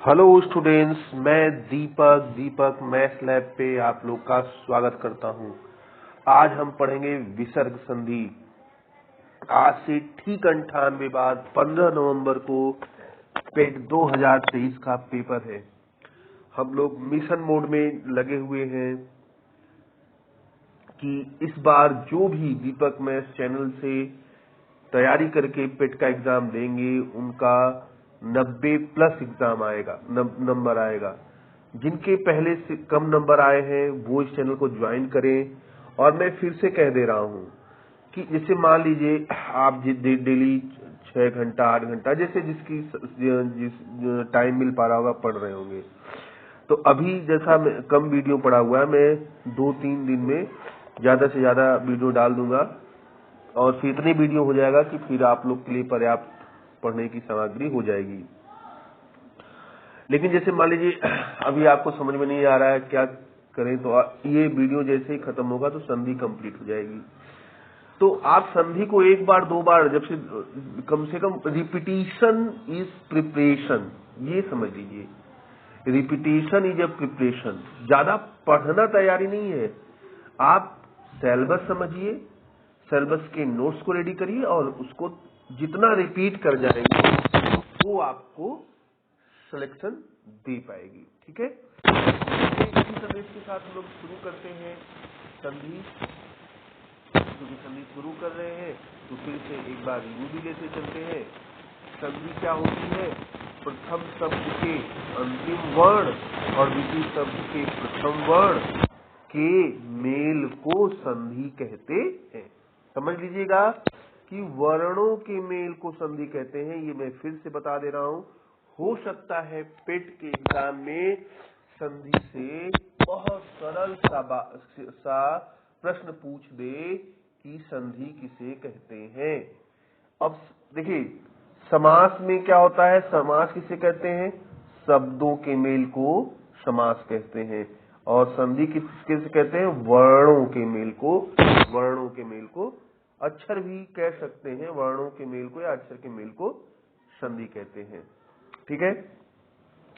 Hello students, मैं दीपक maths lab पे आप लोग का स्वागत करता हूं। आज हम पढ़ेंगे विसर्ग संधि। आज से ठीक 98 बाद 15 नवंबर को पेट 2023 का पेपर है। हम लोग मिशन मोड में लगे हुए हैं कि इस बार जो भी दीपक मैथ्स चैनल से तैयारी करके पेट का एग्जाम देंगे उनका 90+ एग्जाम आएगा, नंबर आएगा। जिनके पहले से कम नंबर आए हैं वो इस चैनल को ज्वाइन करें। और मैं फिर से कह दे रहा हूं कि जैसे मान लीजिए आप डेली 6 घंटा 8 घंटा जैसे जिस टाइम मिल पा रहा होगा पढ़ रहे होंगे। तो अभी जैसा कम वीडियो पड़ा हुआ है, मैं 2-3 दिन में ज्यादा से ज्यादा वीडियो डाल दूंगा और फिर इतनी वीडियो हो जाएगा कि फिर आप लोग के लिए पर्याप्त पढ़ने की सामग्री हो जाएगी। लेकिन जैसे मान लीजिए अभी आपको समझ में नहीं आ रहा है क्या करें, तो ये वीडियो जैसे ही खत्म होगा तो संधि कंप्लीट हो जाएगी। तो आप संधि को एक बार दो बार जब से कम रिपीटिशन इज प्रिपरेशन, ये समझ लीजिए। Repetition is a preparation. ज्यादा पढ़ना तैयारी नहीं है। आप सिलेबस समझिए, सिलेबस के नोट्स को रेडी करिए और उसको जितना रिपीट कर जाएंगे वो आपको सिलेक्शन दे पाएगी। ठीक है, इसी संदेश के साथ हम लोग शुरू करते हैं संधि। क्योंकि संधि शुरू कर रहे हैं तो फिर से एक बार रिव्यू भी लेते चलते हैं। संधि क्या होती है? प्रथम शब्द के अंतिम वर्ण और द्वितीय शब्द के प्रथम वर्ण के मेल को संधि कहते हैं। समझ लीजिएगा कि वर्णों के मेल को संधि कहते हैं। ये मैं फिर से बता दे रहा हूं। हो सकता है पेट के एग्जाम में संधि से बहुत सरल सा प्रश्न पूछ दे कि संधि किसे कहते हैं। अब देखिए, समास में क्या होता है? समास किसे कहते हैं? शब्दों के मेल को समास कहते हैं। और संधि किसके कहते हैं? वर्णों के मेल को, वर्णों के मेल को। अक्षर भी कह सकते हैं, वर्णों के मेल को या अक्षर के मेल को संधि कहते हैं। ठीक है।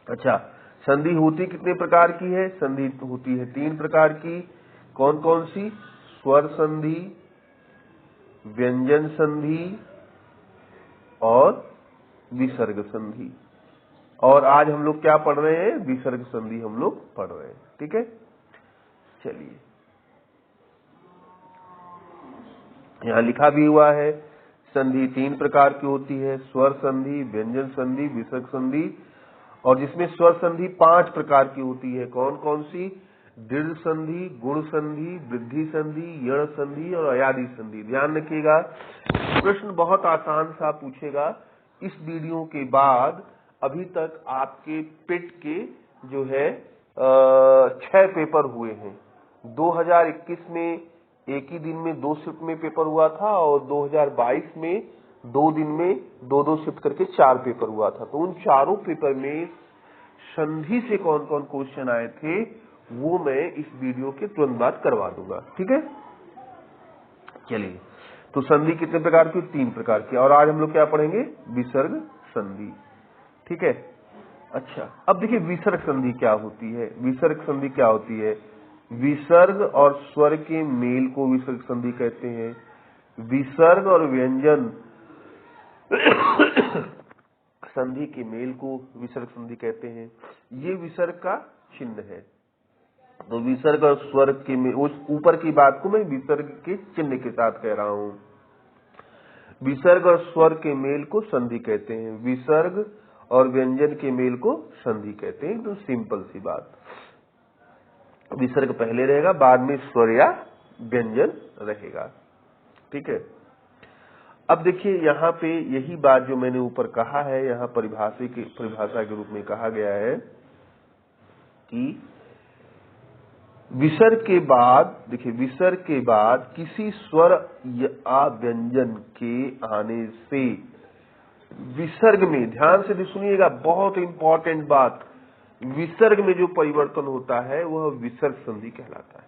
अच्छा, संधि होती कितने प्रकार की है? संधि होती है 3 प्रकार की। कौन कौन सी? स्वर संधि, व्यंजन संधि और विसर्ग संधि। और आज हम लोग क्या पढ़ रहे हैं? विसर्ग संधि हम लोग पढ़ रहे हैं। ठीक है, चलिए, यहाँ लिखा भी हुआ है संधि 3 प्रकार की होती है, स्वर संधि, व्यंजन संधि, विसर्ग संधि। और जिसमें स्वर संधि 5 प्रकार की होती है। कौन कौन सी? दृढ़ संधि, गुण संधि, वृद्धि संधि, यण संधि और अयादि संधि। ध्यान रखिएगा, प्रश्न बहुत आसान सा पूछेगा। इस वीडियो के बाद अभी तक आपके पेट के जो है 6 पेपर हुए हैं। 2021 में एक ही दिन में 2 शिफ्ट में पेपर हुआ था और 2022 में 2 दिन में 2-2 शिफ्ट करके 4 पेपर हुआ था। तो उन चारों पेपर में संधि से कौन कौन क्वेश्चन आए थे वो मैं इस वीडियो के तुरंत बाद करवा दूंगा। ठीक है, चलिए। तो संधि कितने प्रकार की? 3 प्रकार की। और आज हम लोग क्या पढ़ेंगे? विसर्ग संधि। ठीक है। अच्छा, अब देखिए विसर्ग संधि क्या होती है। विसर्ग संधि क्या होती है? विसर्ग और स्वर के मेल को विसर्ग संधि कहते हैं। विसर्ग और व्यंजन संधि के मेल को विसर्ग संधि कहते हैं। ये विसर्ग का चिन्ह है। तो विसर्ग और स्वर के मेल, उस ऊपर की बात को मैं विसर्ग के चिन्ह के साथ कह रहा हूं। विसर्ग और स्वर के मेल को संधि कहते हैं, विसर्ग और व्यंजन के मेल को संधि कहते हैं। तो सिंपल सी बात, विसर्ग पहले रहेगा, बाद में स्वर या व्यंजन रहेगा। ठीक है। अब देखिए यहाँ पे यही बात जो मैंने ऊपर कहा है, यहाँ परिभाषा के रूप में कहा गया है कि विसर्ग के बाद, देखिए विसर्ग के बाद किसी स्वर या व्यंजन के आने से विसर्ग में, ध्यान से सुनिएगा, बहुत इंपॉर्टेंट बात, विसर्ग में जो परिवर्तन होता है वह विसर्ग संधि कहलाता है।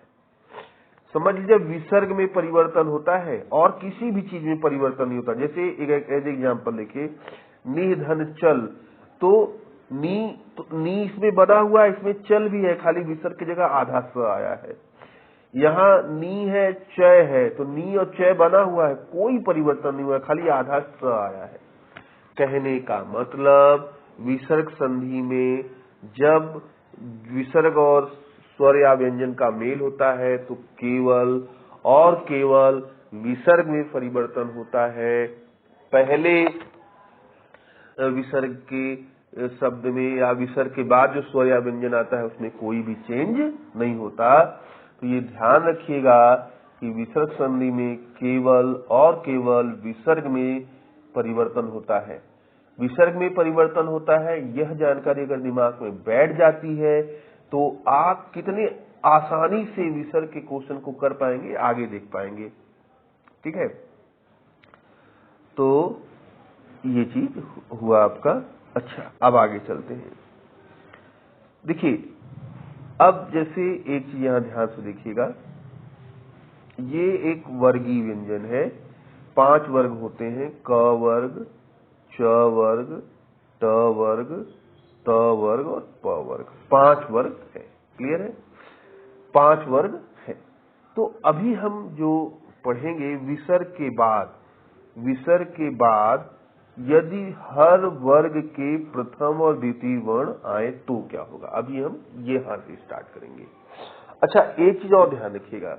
समझ लीजिए, विसर्ग में परिवर्तन होता है और किसी भी चीज में परिवर्तन नहीं होता। जैसे एक एग्जाम्पल देखिए, निधन चल, तो नी, तो नी इसमें बना हुआ है, इसमें चल भी है, खाली विसर्ग की जगह आधा स आया है। यहाँ नी है, चय है, तो नी और चय बना हुआ है, कोई परिवर्तन नहीं हुआ, खाली आधा स आया है। कहने का मतलब विसर्ग संधि में जब विसर्ग और स्वर या व्यंजन का मेल होता है तो केवल और केवल विसर्ग में परिवर्तन होता है। पहले विसर्ग के शब्द में या विसर्ग के बाद जो स्वर या व्यंजन आता है उसमें कोई भी चेंज नहीं होता। तो ये ध्यान रखिएगा कि विसर्ग संधि में केवल और केवल विसर्ग में परिवर्तन होता है। विसर्ग में परिवर्तन होता है, यह जानकारी अगर दिमाग में बैठ जाती है तो आप कितने आसानी से विसर्ग के क्वेश्चन को कर पाएंगे, आगे देख पाएंगे। ठीक है, तो ये चीज हुआ आपका। अच्छा, अब आगे चलते हैं। देखिए, अब जैसे एक चीज यहां ध्यान से देखिएगा, ये एक वर्गीय व्यंजन है। 5 वर्ग होते हैं, क वर्ग, च वर्ग, ट वर्ग, त वर्ग और प वर्ग। 5 वर्ग है। क्लियर है? 5 वर्ग है। तो अभी हम जो पढ़ेंगे विसर्ग के बाद यदि हर वर्ग के प्रथम और द्वितीय वर्ण आए तो क्या होगा। अभी हम ये यहां से स्टार्ट करेंगे। अच्छा, एक चीज और ध्यान रखिएगा,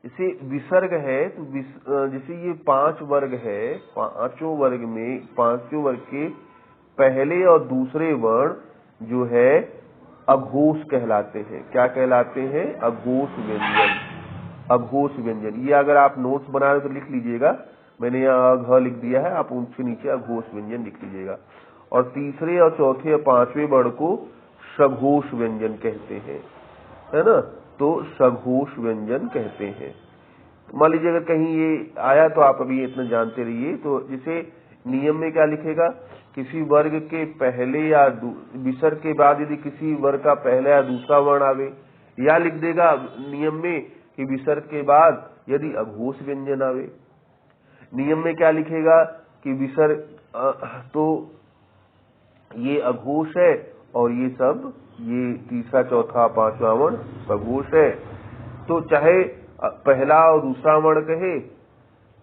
जैसे विसर्ग है तो जैसे ये 5 वर्ग है, पांचों वर्ग के पहले और दूसरे वर्ण जो है अघोष कहलाते हैं। क्या कहलाते हैं? अघोष व्यंजन। अघोष व्यंजन, ये अगर आप नोट्स बना रहे तो लिख लीजिएगा, मैंने यहाँ घ लिख दिया है, आप उनके नीचे अघोष व्यंजन लिख लीजिएगा। और तीसरे और चौथे और पांचवें वर्ण को सघोष व्यंजन कहते हैं, है ना। तो सघोष व्यंजन कहते हैं। मान लीजिए अगर कहीं ये आया तो आप अभी इतना जानते रहिए। तो जैसे नियम में क्या लिखेगा, किसी वर्ग के पहले या विसर्ग के बाद यदि किसी वर्ग का पहला या दूसरा वर्ण आवे, या लिख देगा नियम में कि विसर्ग के बाद यदि अघोष व्यंजन आवे। नियम में क्या लिखेगा कि विसर्ग तो ये अघोष है और ये सब ये तीसरा चौथा पांचवा वर्ण सघोष है। तो चाहे पहला और दूसरा वर्ण कहे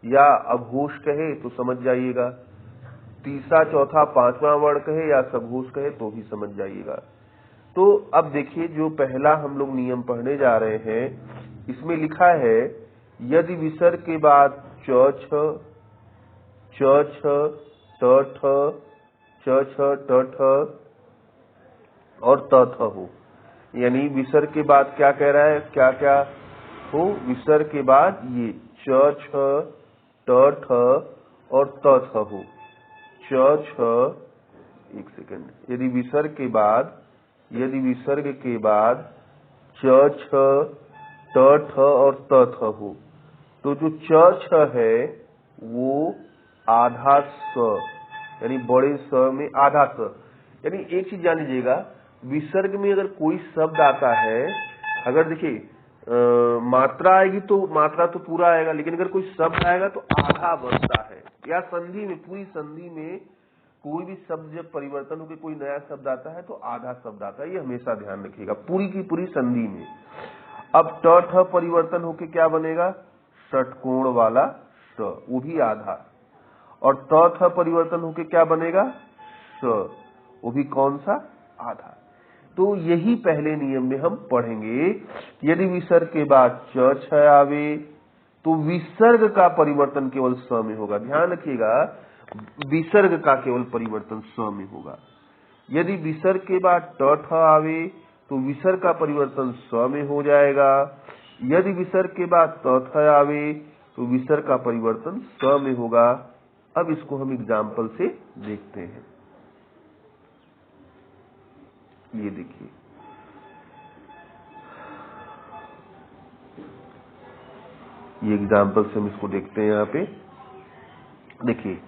या अघोष कहे तो समझ जाइएगा, तीसरा चौथा पांचवा वर्ण कहे या सघोष कहे तो भी समझ जाइएगा। तो अब देखिए, जो पहला हम लोग नियम पढ़ने जा रहे हैं, इसमें लिखा है यदि विसर्ग के बाद च छ, ट ठ, च छ, ट ठ और त थ हो, यानी विसर्ग के बाद क्या कह रहा है, क्या क्या हो, विसर्ग के बाद ये च छ, ट ठ और त थ हो। च छ, एक सेकंड, यदि विसर्ग के बाद च छ, ट ठ और त थ हो, तो जो च छ है वो आधा स, यानी बड़े स में आधा स। यानी एक चीज जान लीजिएगा, विसर्ग में अगर कोई शब्द आता है, अगर देखिए मात्रा आएगी तो मात्रा तो पूरा आएगा, लेकिन अगर कोई शब्द आएगा तो आधा बनता है। या संधि में, पूरी संधि में कोई भी शब्द जब परिवर्तन होकर कोई नया शब्द आता है तो आधा शब्द आता है। ये हमेशा ध्यान रखिएगा पूरी की पूरी संधि में। अब ट ठ परिवर्तन होकर क्या बनेगा, षटकोण वाला स, वो भी आधा। और त थ परिवर्तन होकर क्या बनेगा, स, वो भी कौन सा, आधा। तो यही पहले नियम में हम पढ़ेंगे, यदि विसर्ग के बाद च छ आवे तो विसर्ग का परिवर्तन केवल स में होगा। ध्यान रखिएगा, विसर्ग का केवल परिवर्तन स में होगा। यदि विसर्ग के बाद ट ठ आवे तो विसर्ग का परिवर्तन स में हो जाएगा। यदि विसर्ग के बाद त थ आवे तो विसर्ग का परिवर्तन स में होगा। अब इसको हम एग्जाम्पल से देखते हैं। ये देखिए, ये एग्जाम्पल से हम इसको देखते हैं। यहाँ पे देखिए,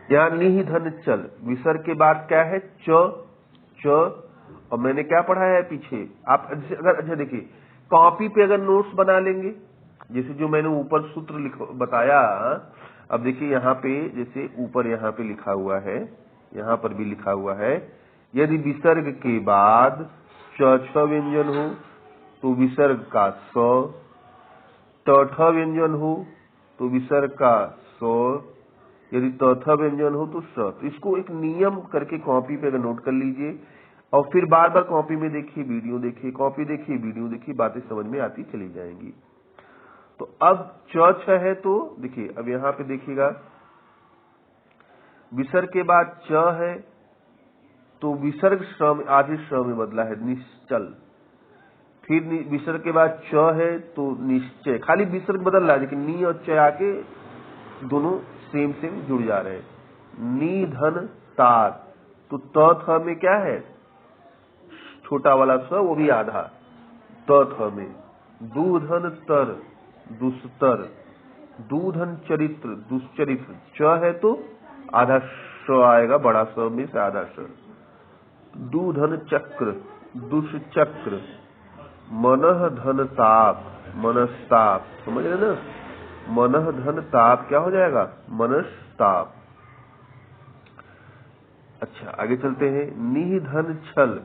यहाँ निहि धन चल, विसर्ग के बाद क्या है, च, और मैंने क्या पढ़ाया है पीछे, आप अगर अच्छा देखिए, कॉपी पे अगर नोट्स बना लेंगे, जैसे जो मैंने ऊपर सूत्र बताया। अब देखिए यहाँ पे, जैसे ऊपर यहाँ पे लिखा हुआ है यहाँ पर भी लिखा हुआ है, यदि विसर्ग के बाद च व्यंजन हो तो विसर्ग का स, ट व्यंजन हो तो विसर्ग का स, यदि त व्यंजन हो तो स। तो इसको एक नियम करके कॉपी पे अगर नोट कर लीजिए और फिर बार बार कॉपी में देखिए, वीडियो देखिए, कॉपी देखिए, वीडियो देखिए, बातें समझ में आती चली जाएंगी। तो अब च है तो देखिए, अब यहाँ पे देखिएगा विसर्ग के बाद च है तो विसर्ग श्रम आधे श्रम में बदला है, निश्चल। फिर विसर्ग के बाद च है तो निश्चय, खाली विसर्ग बदल रहा है लेकिन नी और च आके दोनों सेम जुड़ जा रहे हैं। निधन तार, तो त में क्या है, छोटा वाला स वो भी आधा, त में। दूधन तर, दुस्तर, दूधन चरित्र, दुष्चरित्र, च है तो आधा स आएगा, बड़ा स में से आधा स। दूधन चक्र, दुष्चक्र, मनः धन ताप, मनस्ताप, समझ रहे ना, मनः धन ताप क्या हो जाएगा, मनस्ताप। अच्छा आगे चलते हैं, निधन छल,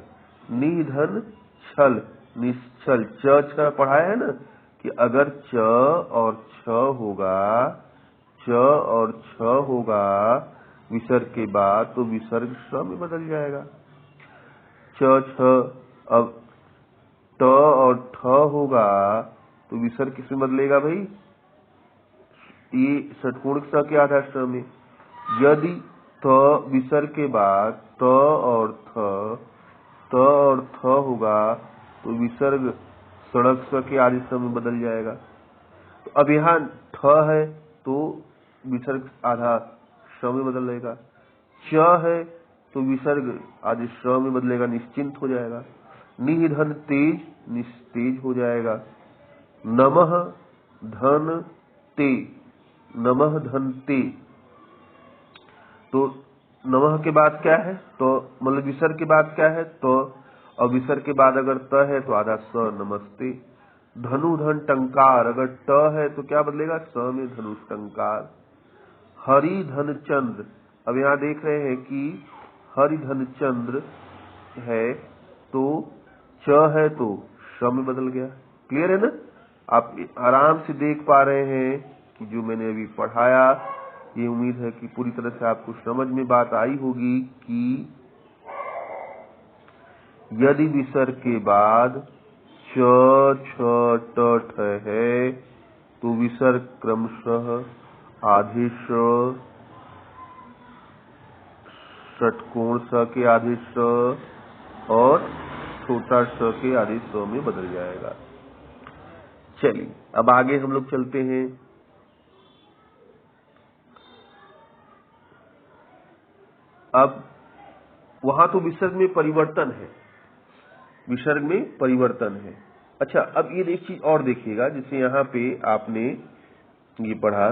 निधन छल, निश्चल। च पढ़ाया है ना कि अगर च और छ होगा, च और छ होगा विसर्ग के बाद तो विसर्ग स में बदल जाएगा। च छ, अब ट और ठ होगा तो विसर्ग किसमें बदलेगा भाई, ये षटकोण स के आधा स में। यदि थ विसर्ग के बाद त और थ होगा तो विसर्ग सड़क स के आधे स में बदल जाएगा। तो अब यहाँ ठ है तो विसर्ग आधा स में बदलेगा, च है तो विसर्ग आधे स में बदलेगा, निश्चिंत हो जाएगा। निधन तेज, निस्तेज हो जाएगा। नमः धन ते, नमः धन ते, तो नमः के बाद क्या है, तो मतलब विसर्ग के बाद क्या है, तो और विसर्ग के बाद अगर त है तो आधा स, नमस्ते। धनु धन टंकार, अगर ट है तो क्या बदलेगा, स में धनुष टंकार। हरि धन चंद्र, अब यहाँ देख रहे हैं कि हरि धन चंद्र है तो च है तो श में बदल गया। क्लियर है ना, आप आराम से देख पा रहे हैं कि जो मैंने अभी पढ़ाया, ये उम्मीद है कि पूरी तरह से आपको समझ में बात आई होगी कि यदि विसर्ग के बाद च छ ट ठ है तो विसर्ग क्रमशः आधे स, षटकोण स के आधे स और छोटा स के आधे स में बदल जाएगा। चलिए अब आगे हम लोग चलते हैं। अब वहां तो विसर्ग में परिवर्तन है, विसर्ग में परिवर्तन है। अच्छा अब ये एक चीज और देखिएगा, जैसे यहाँ पे आपने ये पढ़ा,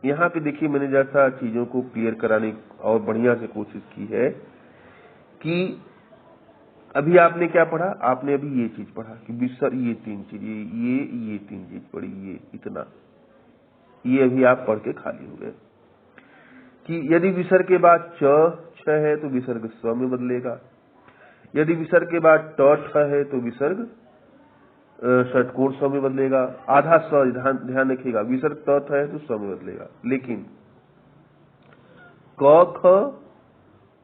यहाँ पे देखिए मैंने जैसा चीजों को क्लियर कराने और बढ़िया से कोशिश की है कि अभी आपने क्या पढ़ा, आपने अभी ये चीज पढ़ा कि विसर्ग, ये तीन चीज, ये तीन चीज पढ़ी, ये इतना, ये अभी आप पढ़ के खाली हो गए कि यदि विसर्ग के बाद छ है तो विसर्ग स में बदलेगा, यदि विसर्ग के बाद ट ठ है तो विसर्ग षटकोण स में बदलेगा, आधा स, ध्यान रखिएगा, विसर्ग त थ है तो स में बदलेगा। लेकिन क ख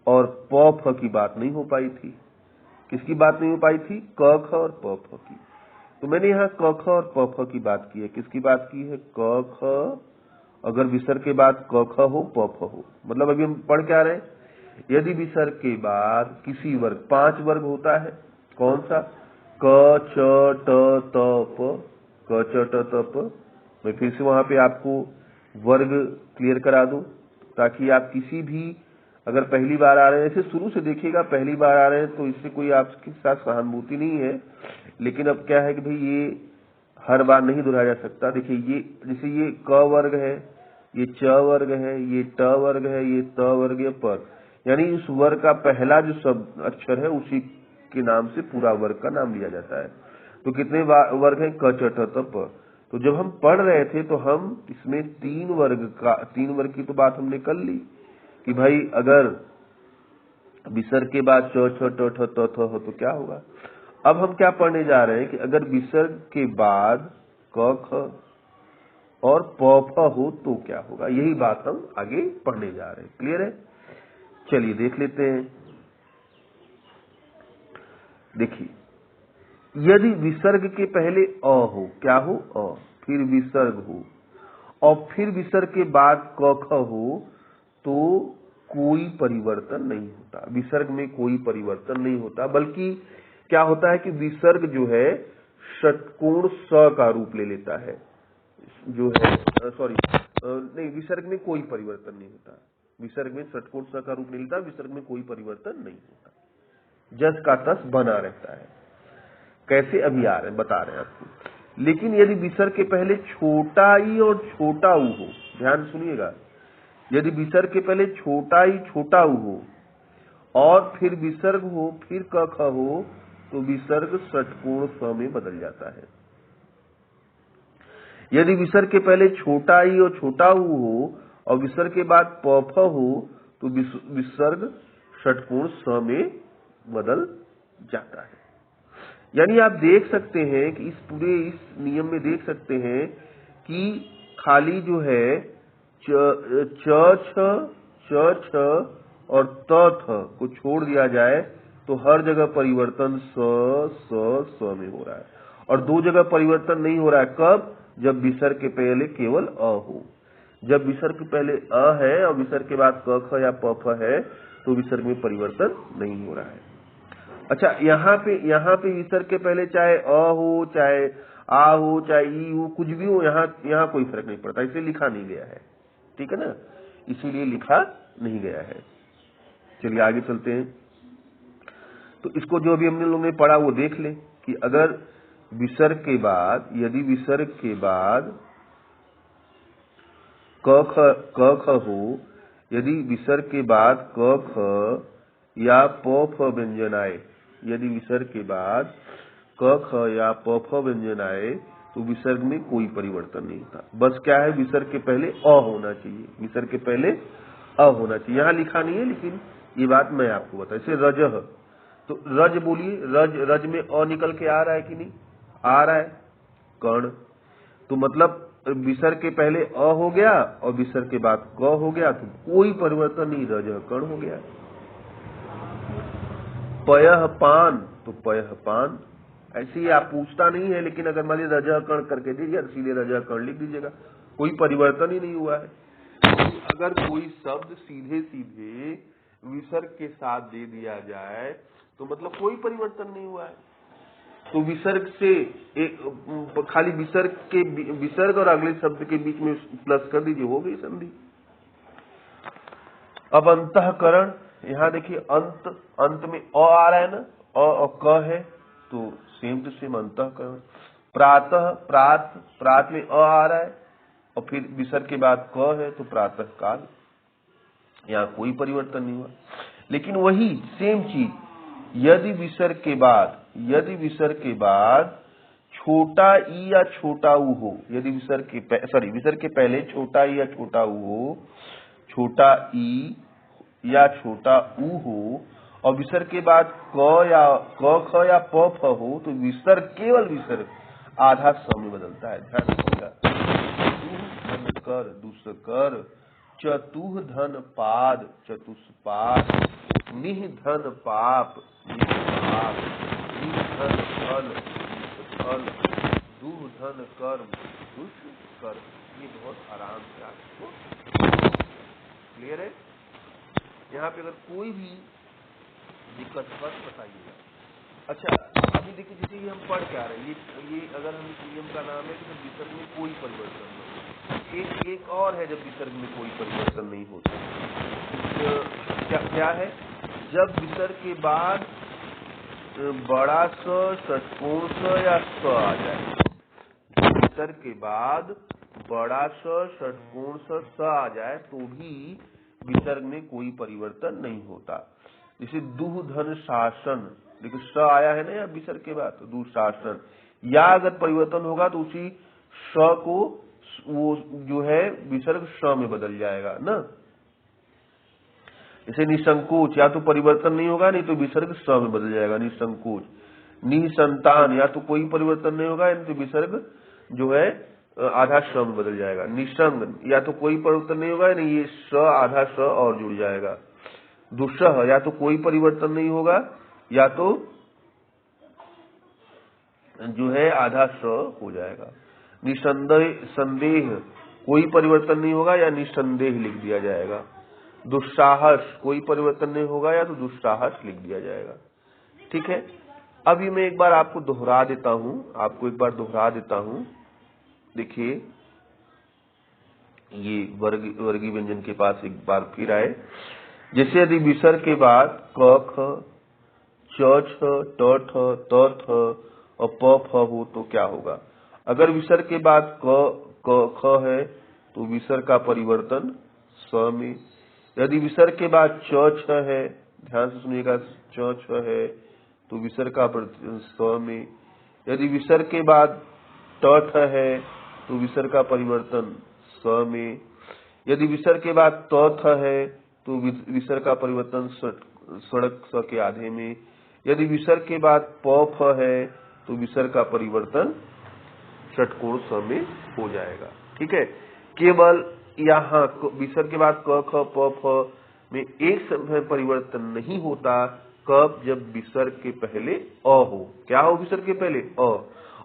और प फ की बात नहीं हो पाई थी। किसकी बात नहीं हो पाई थी, क ख और प फ की। तो मैंने यहाँ क ख और प फ की बात की है। किसकी बात की है, क ख अगर विसर्ग के बाद क ख हो प फ हो, मतलब अभी हम पढ़ क्या रहे हैं, यदि विसर्ग के बाद किसी वर्ग, 5 वर्ग होता है, कौन सा, क छ ट त प, क छ ट त प। मैं फिर से वहां पे आपको वर्ग क्लियर करा दूं ताकि आप किसी भी, अगर पहली बार आ रहे हैं, ऐसे शुरू से देखिएगा, पहली बार आ रहे हैं तो इससे कोई आपके साथ सहानुभूति नहीं है, लेकिन अब क्या है कि भाई ये हर बार नहीं दोहराया जा सकता। देखिए ये जैसे ये क वर्ग है, ये च वर्ग है, ये ट वर्ग है, ये त वर्ग है, पर, यानी इस वर्ग का पहला जो शब्द अक्षर है उसी के नाम से पूरा वर्ग का नाम लिया जाता है। तो कितने वर्ग हैं, क च ट त प। तो जब हम पढ़ रहे थे तो हम इसमें 3 वर्ग की तो बात हमने कर ली कि भाई अगर विसर्ग के बाद च छ ट ठ त थ हो तो क्या होगा। अब हम क्या पढ़ने जा रहे हैं कि अगर विसर्ग के बाद क ख और प फ हो तो क्या होगा, यही बात हम आगे पढ़ने जा रहे हैं। क्लियर है? चलिए देख लेते हैं। देखिए, यदि विसर्ग के पहले अ हो, क्या हो, अ, फिर विसर्ग हो और फिर विसर्ग के बाद क ख हो तो कोई परिवर्तन नहीं होता। विसर्ग में कोई परिवर्तन नहीं होता, बल्कि क्या होता है कि विसर्ग जो है षटकोण स का रूप ले लेता है, जो है नहीं, विसर्ग में कोई परिवर्तन नहीं होता। विसर्ग में षटकोण स का रूप ले लेता है, विसर्ग में कोई परिवर्तन नहीं होता, जस का तस बना रहता है। कैसे, अभी आ रहे हैं, बता रहे हैं आपको। लेकिन यदि विसर्ग के पहले छोटा ई और छोटा ऊ हो, ध्यान सुनिएगा, यदि विसर्ग के पहले छोटा ई छोटा ऊ हो और फिर विसर्ग हो फिर क ख हो तो विसर्ग षटकोण स में बदल जाता है। यदि विसर्ग के पहले छोटा ई और छोटा ऊ हो और विसर्ग के बाद प फ हो तो विसर्ग षटकोण स में बदल जाता है। यानी आप देख सकते हैं कि इस नियम में देख सकते हैं कि खाली जो है च छ और त थ को छोड़ दिया जाए तो हर जगह परिवर्तन स में हो रहा है, और दो जगह परिवर्तन नहीं हो रहा है। कब? जब विसर्ग के पहले केवल अ हो। जब विसर्ग के पहले अ है और विसर्ग के बाद क ख या प फ है तो विसर्ग में परिवर्तन नहीं हो रहा है। अच्छा, यहाँ पे विसर्ग के पहले चाहे अ हो, चाहे आ हो, चाहे ई हो, कुछ भी हो, यहाँ कोई फर्क नहीं पड़ता, इसे लिखा नहीं गया है। ठीक है ना, इसीलिए लिखा नहीं गया है। चलिए आगे चलते हैं। तो इसको जो अभी हमने लोगों ने पढ़ा वो देख लें कि अगर विसर्ग के बाद, यदि विसर्ग के बाद क ख हो, यदि विसर्ग के बाद क ख या प फ व्यंजन आए, यदि विसर्ग के बाद क ख या प फ व्यंजन आए तो विसर्ग में कोई परिवर्तन नहीं होता। बस क्या है, विसर्ग के पहले अ होना चाहिए, विसर्ग के पहले अ होना चाहिए। यहाँ लिखा नहीं है लेकिन ये बात मैं आपको बता। जैसे रजह, तो रज बोलिए, रज में अ निकल के आ रहा है कि नहीं आ रहा है। कर्ण, तो मतलब विसर्ग के पहले अ हो गया और विसर्ग के बाद क हो गया तो कोई परिवर्तन नहीं, रजह कर्ण हो गया। पयः पान, तो पयः पान, ऐसे ही आप पूछता नहीं है, लेकिन अगर मान लीजिए रजह कर्ण करके दीजिए, सीधे रजह कर्ण लिख दीजिएगा, कोई परिवर्तन ही नहीं हुआ है। अगर कोई शब्द सीधे सीधे विसर्ग के साथ दे दिया जाए तो मतलब कोई परिवर्तन नहीं हुआ है। तो विसर्ग से खाली विसर्ग और अगले शब्द के बीच में प्लस कर दीजिए, हो गई संधि। अब अंतःकरण, यहाँ देखिए अंत में अ आ रहा है ना, अ और क है तो सेम टू सेम अंतःकरण। प्रातः, प्रात में अ आ रहा है और फिर विसर्ग के बाद क है तो प्रातः काल, यहाँ कोई परिवर्तन नहीं हुआ। लेकिन वही सेम चीज, यदि विसर्ग के बाद छोटा ई या छोटा ऊ हो, यदि विसर्ग के पहले छोटा ई या छोटा ऊ हो, छोटा ई या छोटा ऊ हो और विसर्ग के बाद क ख या प फ हो तो विसर्ग, केवल विसर्ग आधा स में बदलता है। ध्यान रखिएगा। धन कर, दुष्कर, चतुः धन पाद, चतुष्पाद, निह धन पाप, निष्पाप, निह धन फल, फल, दुह धन कर्म, दुष्कर्म। ये बहुत आराम से आपको क्लियर है। यहाँ पे अगर कोई भी दिक्कत बस बताइएगा। अच्छा, अभी देखिए जैसे ये हम पढ़ के आ रहे हैं, ये अगर हम इस नियम का नाम है कि जब विसर्ग में कोई परिवर्तन नहीं, एक और है जब विसर्ग में कोई परिवर्तन नहीं होता। तो क्या है, जब विसर्ग के बाद बड़ा स, षटकोण स या स आ जाए, विसर्ग के बाद बड़ा स, षटकोण स आ जाए तो भी विसर्ग में कोई परिवर्तन नहीं होता। जैसे दुह धन शासन, देखो स आया है ना या विसर्ग के बाद, तो दुशासन, या अगर परिवर्तन होगा तो उसी स को वो जो है विसर्ग स में बदल जाएगा ना। जैसे निसंकोच, या तो परिवर्तन नहीं होगा, नहीं तो विसर्ग स में बदल जाएगा, निसंकोच। निसंतान, या तो कोई परिवर्तन नहीं होगा, नहीं तो विसर्ग जो है आधा स में बदल जाएगा। निसंग, या तो कोई परिवर्तन नहीं होगा, नहीं ये स आधा स और जुड़ जाएगा। दुस्सह, या तो कोई परिवर्तन नहीं होगा, या तो जो है आधा स हो जाएगा। निसंदेह, संदेह, कोई परिवर्तन नहीं होगा, या निसंदेह लिख दिया जाएगा। दुस्साहस, कोई परिवर्तन नहीं होगा, या तो दुस्साहस लिख दिया जाएगा। ठीक है, अभी मैं एक बार आपको दोहरा देता हूं, देखिए ये वर्गीय व्यंजन के पास एक बार फिर आए। जैसे यदि विसर्ग के बाद क ख च छ ट ठ त थ और प फ हो तो क्या होगा? अगर विसर्ग के बाद क ख है तो विसर्ग का परिवर्तन स में। यदि विसर्ग के बाद च छ है, ध्यान से सुनिएगा, च छ है तो विसर्ग का परिवर्तन स में। यदि विसर्ग के बाद ट ठ है तो विसर्ग का परिवर्तन स में। यदि विसर्ग के बाद त थ है तो विसर्ग का परिवर्तन सड़क स के आधे में। यदि विसर्ग के बाद प फ है तो विसर्ग का परिवर्तन षटकोण स में हो जाएगा। ठीक है, केवल यहाँ विसर्ग के बाद क ख प फ में एक समय परिवर्तन नहीं होता, कब? जब विसर्ग के पहले अ हो। क्या हो विसर्ग के पहले? अ।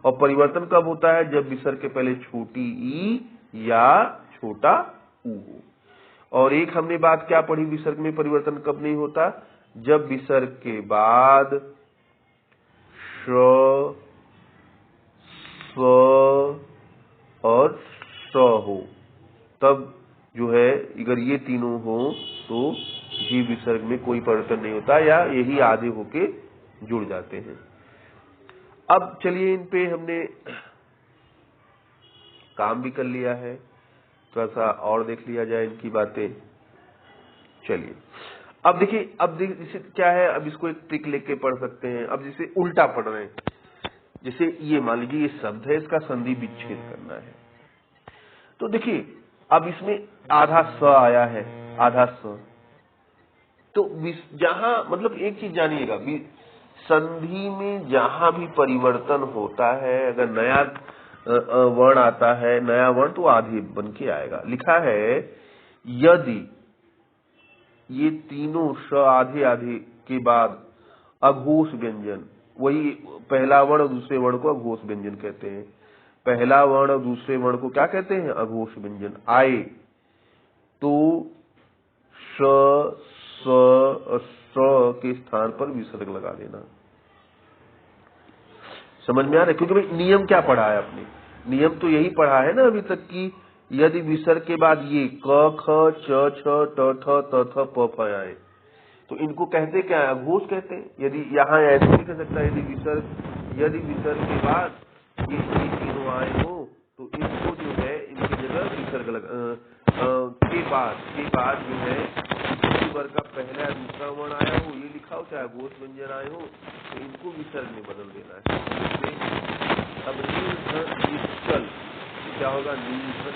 और परिवर्तन कब होता है? जब विसर्ग के पहले छोटी ई या छोटा ऊ हो। और एक हमने बात क्या पढ़ी, विसर्ग में परिवर्तन कब नहीं होता? जब विसर्ग के बाद श, स और स हो, तब जो है अगर ये तीनों हो तो ही विसर्ग में कोई परिवर्तन नहीं होता, या यही आधे होके जुड़ जाते हैं। अब चलिए इन पे हमने काम भी कर लिया है, थोड़ा सा और देख लिया जाए इनकी बातें। चलिए अब देखिए, जैसे क्या है, अब इसको एक ट्रिक लेके पढ़ सकते हैं। अब जैसे उल्टा पढ़ रहे हैं, जैसे ये मान लीजिए ये शब्द है, इसका संधि विच्छेद करना है, तो देखिए अब इसमें आधा स आया है, आधा स, तो जहां मतलब एक चीज जानिएगा, संधि में जहां भी परिवर्तन होता है, अगर नया वर्ण आता है, नया वर्ण, तो आधे बन के आएगा। लिखा है यदि ये तीनों स आधे आधे के बाद अघोष व्यंजन, वही पहला वर्ण और दूसरे वर्ण को अघोष व्यंजन कहते हैं। पहला वर्ण और दूसरे वर्ण को क्या कहते हैं? अघोष व्यंजन आए तो स स के स्थान पर विसर्ग लगा देना। समझ में आ रहा है? क्योंकि भाई नियम क्या पढ़ा है आपने? नियम तो यही पढ़ा है ना अभी तक कि यदि विसर्ग के बाद ये क ख च छ ट ठ त थ प फ आए तो इनको कहते क्या है? अघोष कहते हैं। यदि यहाँ ऐसे भी कह सकता है, यदि विसर्ग के बाद ये तीनों आए हो तो इनको जो है इनकी जगह विसर्ग के बाद जो है किसी वर्ग का पहला या दूसरा वर्ण आया हो, ये लिखा हो, चाहे अघोष व्यंजन आए हो, तो इनको विसर्ग में बदल देना है। अब निश्चल क्या होगा? निश्चल,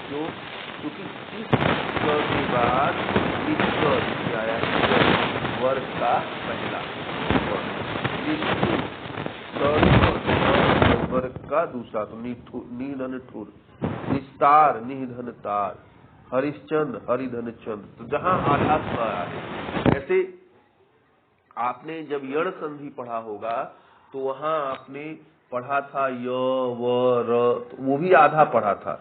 क्यों? क्योंकि इस के बाद निश्चल आया वर्ग का पहला वर्ग का दूसरा, तो निधन ठुर, निस्तार निधन तार, हरिश्चंद्र हरिधन चंद्र। तो जहां आधा स है, ऐसे आपने जब यण संधि पढ़ा होगा तो वहां आपने पढ़ा था य व र, तो वो भी आधा पढ़ा था,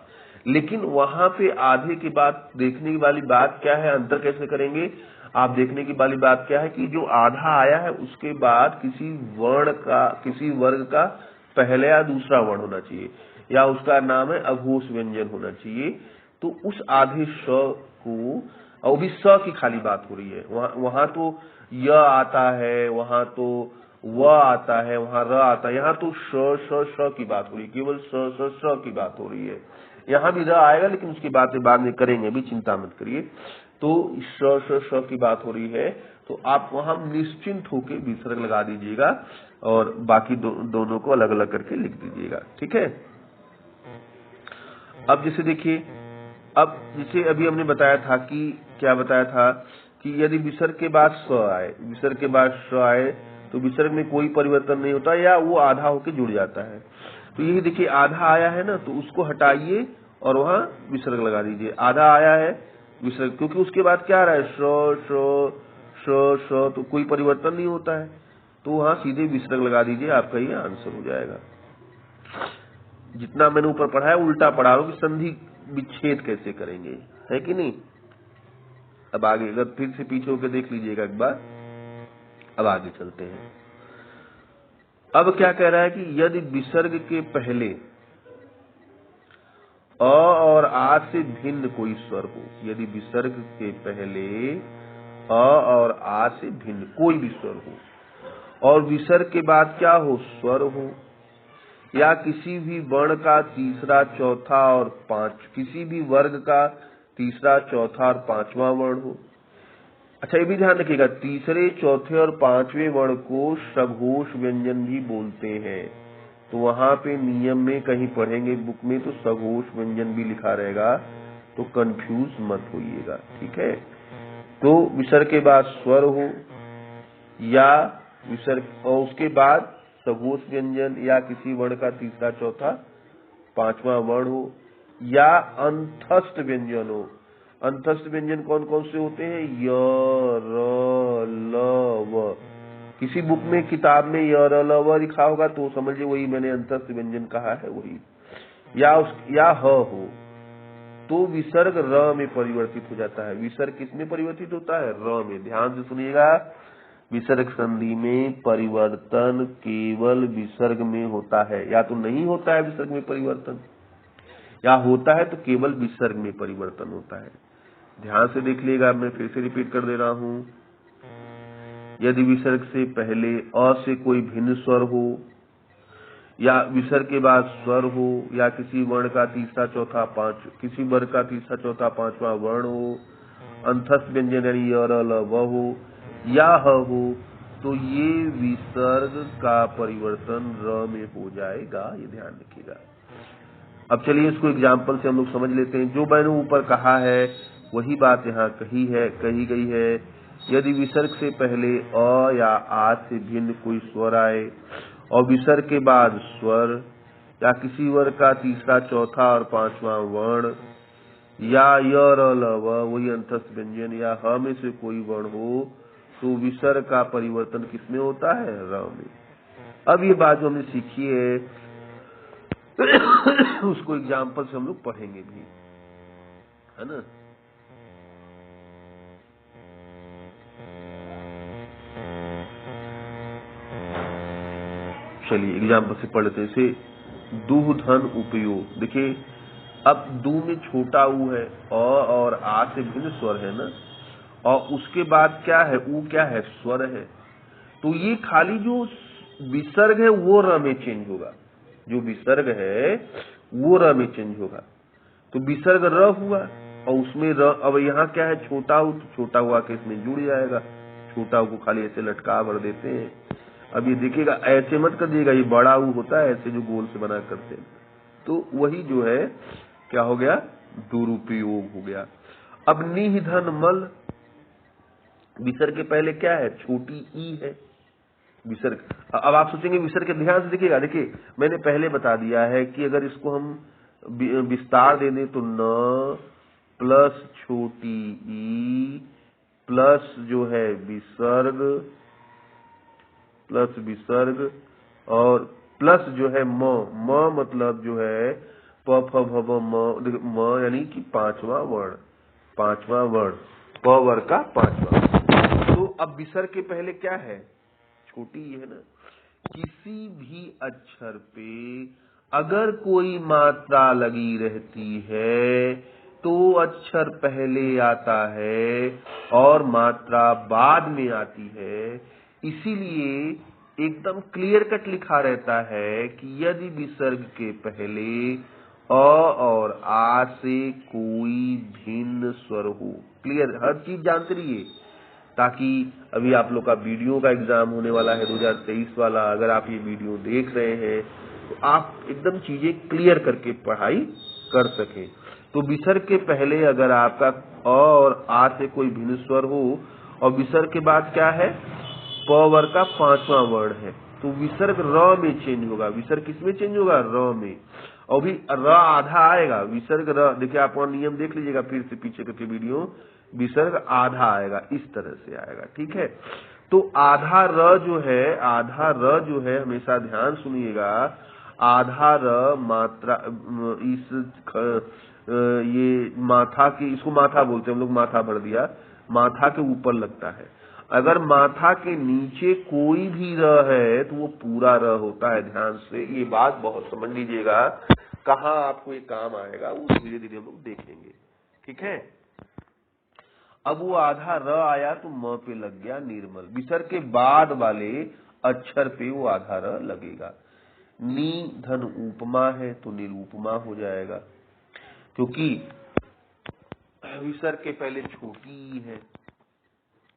लेकिन वहां पे आधे के बाद देखने वाली बात क्या है, अंतर कैसे करेंगे आप? देखने की वाली बात क्या है कि जो आधा आया है उसके बाद किसी वर्ग का पहला या दूसरा वर्ण होना चाहिए, या उसका नाम है अघोष व्यंजन होना चाहिए। तो उस आधे स को, और भी स की खाली बात हो रही है, वहां तो य आता है, वहां तो व आता है, वहां र आता है, यहाँ तो श की बात हो रही है, केवल स की बात हो रही है। यहाँ भी र आएगा लेकिन उसकी बातें बाद में करेंगे, अभी चिंता मत करिए। तो श की बात हो रही है, तो आप वहां निश्चिंत होकर विसर्ग लगा दीजिएगा और बाकी दोनों को अलग अलग करके लिख दीजिएगा। ठीक है। अब जैसे देखिए, अब जैसे अभी हमने बताया था कि क्या बताया था कि यदि विसर्ग के बाद स आए, विसर्ग के बाद स आए तो विसर्ग में कोई परिवर्तन नहीं होता या वो आधा होके जुड़ जाता है। तो यही देखिए आधा आया है ना, तो उसको हटाइए और वहां विसर्ग लगा दीजिए। आधा आया है विसर्ग, क्योंकि उसके बाद क्या आ रहा है श, तो कोई परिवर्तन नहीं होता है, तो वहां सीधे विसर्ग लगा दीजिए, आपका ये आंसर हो जाएगा। जितना मैंने ऊपर पढ़ा है उल्टा पढ़ा रहा हूं कि संधि विच्छेद कैसे करेंगे, है कि नहीं। अब आगे अगर फिर से पीछे होकर देख लीजिएगा एक बार। अब आगे चलते हैं। अब क्या कह रहा है कि यदि विसर्ग के पहले अ और आ से भिन्न कोई स्वर हो, यदि विसर्ग के पहले अ और आ से भिन्न कोई भी स्वर हो और विसर्ग के बाद क्या हो, स्वर हो, या किसी भी वर्ण का तीसरा चौथा और किसी भी वर्ग का तीसरा चौथा और पांचवा वर्ण हो। अच्छा ये भी ध्यान रखिएगा, तीसरे चौथे और पांचवें वर्ण को सघोष व्यंजन भी बोलते हैं। तो वहां पे नियम में कहीं पढ़ेंगे बुक में तो सघोष व्यंजन भी लिखा रहेगा, तो कंफ्यूज मत होइएगा, ठीक है। तो विसर्ग के बाद स्वर हो या विसर्ग और उसके बाद सघोष व्यंजन या किसी वर्ण का तीसरा चौथा पांचवा वर्ण हो या अंतस्थ व्यंजन हो। अंतस्थ व्यंजन कौन कौन से होते हैं, य र ल व। किसी बुक में किताब में य र ल व लिखा होगा तो समझिए वही मैंने अंतस्थ व्यंजन कहा है, वही। या ह हो तो विसर्ग र में परिवर्तित हो जाता है। विसर्ग किसमें परिवर्तित होता है, र में। ध्यान से सुनिएगा, विसर्ग संधि में परिवर्तन केवल विसर्ग में होता है, या तो नहीं होता है विसर्ग में परिवर्तन, या होता है तो केवल विसर्ग में परिवर्तन होता है। ध्यान से देख लीजिएगा, मैं फिर से रिपीट कर दे रहा हूं। यदि विसर्ग से पहले अ से कोई भिन्न स्वर हो या विसर्ग के बाद स्वर हो या किसी वर्ण का तीसरा चौथा किसी वर्ग का तीसरा चौथा पांचवा वर्ण हो, अंतस्थ व्यंजन यानी य र ल व हो या ह हो, तो ये विसर्ग का परिवर्तन र में हो जाएगा, ये ध्यान रखिएगा। अब चलिए इसको एग्जाम्पल से हम लोग समझ लेते हैं। जो मैंने ऊपर कहा है वही बात यहाँ कही गई है। यदि विसर्ग से पहले अ या आ से भिन्न कोई स्वर आए और विसर्ग के बाद स्वर या किसी वर्ग का तीसरा चौथा और पांचवा वर्ण या य र ल व, वही अंतस्थ व्यंजन, या ह में से कोई वर्ण हो, तो विसर्ग का परिवर्तन किसमें होता है, र में। अब ये बात जो हमने सीखी है उसको एग्जाम्पल से हम लोग पढ़ेंगे भी, है ना। चलिए एग्जाम्पल से पढ़ लेते हैं। जैसे दुह धन उपयोग, देखिए अब दू में छोटा ऊ है, अ और आ से भिन्न स्वर है ना, और उसके बाद क्या है, ऊ क्या है, स्वर है। तो ये खाली जो विसर्ग है वो र में चेंज होगा, जो विसर्ग है वो र में चेंज होगा। तो विसर्ग र हुआ और उसमें र, अब यहाँ क्या है, छोटा ऊ, तो छोटा हुआ के इसमें जुड़ जाएगा। छोटा ऊ को खाली ऐसे लटका भर देते हैं। अब ये देखिएगा ऐसे मत कर दिएगा, ये बड़ा ऊ होता है ऐसे जो गोल से बना करते हैं, तो वही जो है क्या हो गया, दुरुपयोग हो गया। अब निह धन मल, विसर्ग के पहले क्या है, छोटी ई है विसर्ग। अब आप सोचेंगे विसर्ग के, ध्यान से देखिएगा, देखिए मैंने पहले बता दिया है कि अगर इसको हम विस्तार दे दें तो न प्लस छोटी ई प्लस जो है विसर्ग प्लस विसर्ग और प्लस जो है म मतलब जो है प फ भ भ म यानी कि पांचवा वर्ण, प वर्ग का पांचवा। तो अब विसर्ग के पहले क्या है, छोटी है ना। किसी भी अक्षर पे अगर कोई मात्रा लगी रहती है तो अक्षर पहले आता है और मात्रा बाद में आती है। इसीलिए एकदम क्लियर कट लिखा रहता है कि यदि विसर्ग के पहले अ और आ से कोई भिन्न स्वर हो, क्लियर, हर चीज जानते रहिए, ताकि अभी आप लोग का वीडियो का एग्जाम होने वाला है 2023 वाला, अगर आप ये वीडियो देख रहे हैं तो आप एकदम चीजें क्लियर करके पढ़ाई कर सकें। तो विसर्ग के पहले अगर आपका अ और आ से कोई भिन्न स्वर हो और विसर्ग के बाद क्या है, प वर्ग का 5वां वर्ण है, तो विसर्ग र में चेंज होगा। विसर्ग किसमें चेंज होगा, र में। और भी र आधा आएगा, विसर्ग र, देखिए आप वहां नियम देख लीजिएगा फिर से पीछे के वीडियो, विसर्ग आधा आएगा, इस तरह से आएगा, ठीक है। तो आधा र जो है हमेशा ध्यान सुनिएगा, आधा र मात्रा ये माथा की, इसको माथा बोलते हैं हम लोग, माथा भर दिया, माथा के ऊपर लगता है। अगर माथा के नीचे कोई भी र है तो वो पूरा र होता है। ध्यान से ये बात बहुत समझ लीजिएगा, कहाँ आपको ये काम आएगा वो धीरे धीरे हम लोग देखेंगे, ठीक है। अब वो आधा र आया तो म पे लग गया निर्मल, विसर्ग के बाद वाले अक्षर पे वो आधा र लगेगा। नी धन उपमा है तो निरूपमा हो जाएगा, क्योंकि विसर्ग के पहले छोटी है।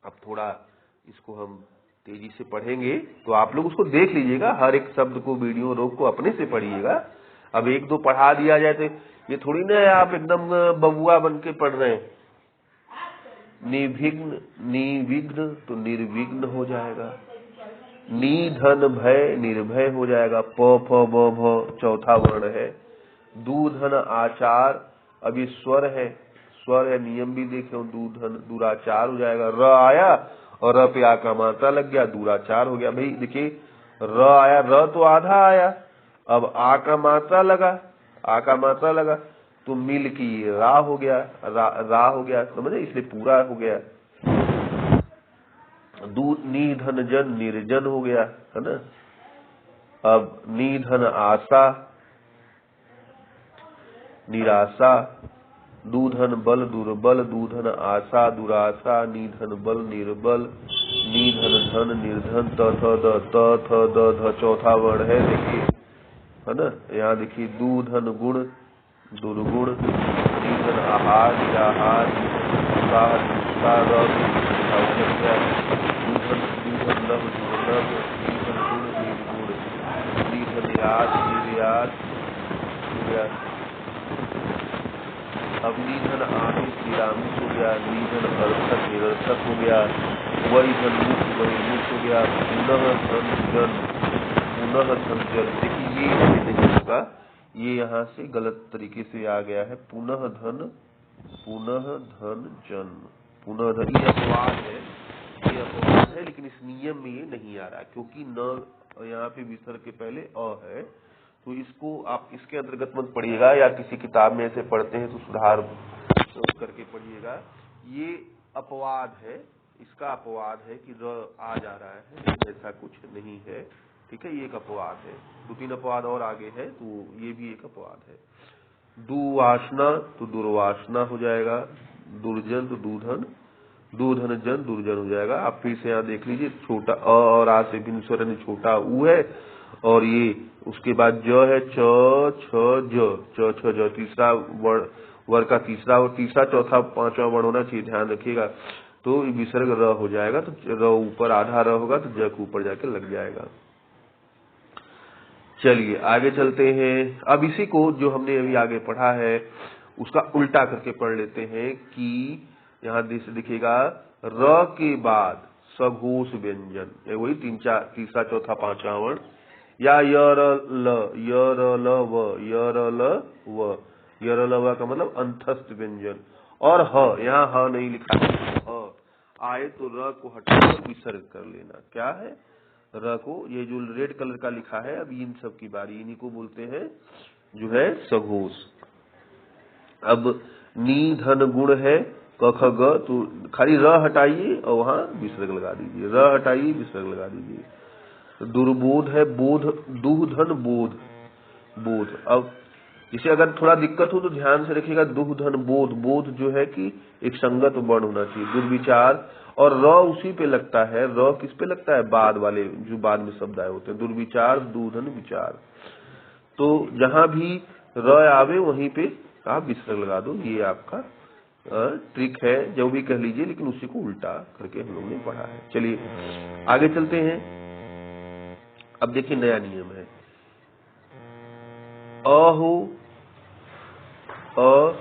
अब थोड़ा इसको हम तेजी से पढ़ेंगे तो आप लोग उसको देख लीजिएगा, हर एक शब्द को वीडियो रोक को अपने से पढ़िएगा। अब एक दो पढ़ा दिया जाए तो ये थोड़ी ना है आप एकदम बबुआ बन के पढ़ रहे हैं। निविघ्न तो निर्विघ्न हो जाएगा। निधन भय निर्भय हो जाएगा, प फ ब भ चौथा वर्ण है। दूधन आचार, अब ये स्वर है, नियम भी देखे, दूधन दुराचार हो जाएगा। र आया और र पे आ का मात्रा लग गया, दुराचार हो गया। भाई देखिए र आया, र तो आधा आया, अब आ का मात्रा लगा, तो मिल की रा हो गया, रा हो गया, समझे, इसलिए पूरा हो गया। निधन जन निर्जन हो गया, है ना। अब निधन आशा निराशा, दूधन बल दुर्बल, दूधन आशा दुराशा, निधन बल निर्बल, निधन धन निर्धन, त थ द ध चौथा वर्ण है, देखिए, है ना। यहाँ देखिए दूधन गुण दुर्गुण, निधन आहार निराहार, दूधन नभ दुर्नभ, निधन गुण निर्गुण, निधन याद निर्यात। अब निधन आमिष निरामिष हो गया, निधन अर्थक निरर्थक हो गया, वही धन मुक्त बहिर्मुक्त हो गया, पुनः धन जन। देखिए ये नहीं होगा, ये यहाँ से गलत तरीके से आ गया है, पुनः धन जन, पुनः धन, ये अपवाद है, लेकिन इस नियम में ये नहीं आ रहा क्योंकि न यहाँ पे विसर्ग के पहले अ है, तो इसको आप इसके अंतर्गत मत पढ़िएगा, या किसी किताब में ऐसे पढ़ते हैं तो सुधार करके पढ़िएगा। ये अपवाद है, इसका अपवाद है कि र आ जा रहा है, लेकिन ऐसा कुछ नहीं है, ठीक है। ये एक अपवाद है, 2-3 अपवाद और आगे है, तो ये भी एक अपवाद है। दुवासना तो दुर्वासना हो जाएगा, दुर्जन तो दूधन जन दुर्जन हो जाएगा। आप फिर से यहाँ देख लीजिए, छोटा अ और आ से भिन्न स्वर यानी छोटा ऊ है, और ये उसके बाद ज है, च छ ज, तीसरा वर्ग का तीसरा और चौथा पांचवा वर्ण होना चाहिए, ध्यान रखिएगा। तो विसर्ग र हो जाएगा, तो र ऊपर आधा र होगा तो ज के ऊपर जाके लग जाएगा। चलिए आगे चलते हैं। अब इसी को जो हमने अभी आगे पढ़ा है उसका उल्टा करके पढ़ लेते हैं कि यहाँ दिखेगा र के बाद सघोष व्यंजन, वही तीसरा चौथा पांचवा वर्ण, या यर ल व, यर ल व का मतलब अंतस्थ व्यंजन, और ह, यहाँ ह नहीं लिखा है, ह आए तो र को हटाकर विसर्ग कर लेना। क्या है, र को, ये जो रेड कलर का लिखा है, अब इन सब की बारी, इन्हीं को बोलते हैं जो है सघोष। अब नी धन गुण है, क ख ग, तो खाली र हटाइए और वहां विसर्ग लगा दीजिए, र हटाइए विसर्ग लगा दीजिए। दुर्बोध है, बोध, दुह धन बोध। अब इसे अगर थोड़ा दिक्कत हो तो ध्यान से रखिएगा, दुह धन बोध जो है कि एक संगत वर्ण होना चाहिए। दुर्विचार, और र उसी पे लगता है, र किस पे लगता है, बाद वाले जो बाद में शब्द आए होते हैं, दुर्विचार दूधन विचार। तो जहां भी र आवे वहीं पे आप विसर्ग लगा दो, ये आपका ट्रिक है, जो भी कह लीजिए, लेकिन उसी को उल्टा करके हम लोगों ने पढ़ा है। चलिए आगे चलते हैं। अब देखिए नया नियम है, अ हो, अ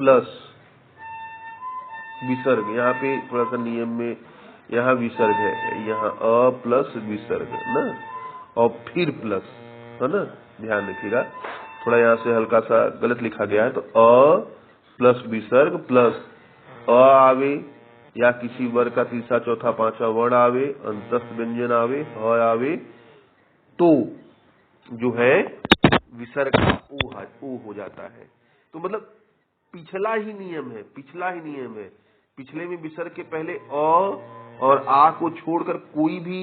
प्लस विसर्ग, यहाँ पे थोड़ा सा नियम में यहाँ विसर्ग है, यहाँ अ प्लस विसर्ग ना, और फिर प्लस, है ना, ध्यान रखिएगा। थोड़ा यहाँ से हल्का सा गलत लिखा गया है, तो अ प्लस विसर्ग प्लस अ आवे या किसी वर्ग का तीसरा चौथा पांचवा वर्ण आवे, अंतस्थ व्यंजन आवे, ह आवे, तो जो है विसर्ग का ओ हो जाता है। तो मतलब पिछला ही नियम है, पिछले में विसर्ग के पहले अ और आ को छोड़कर कोई भी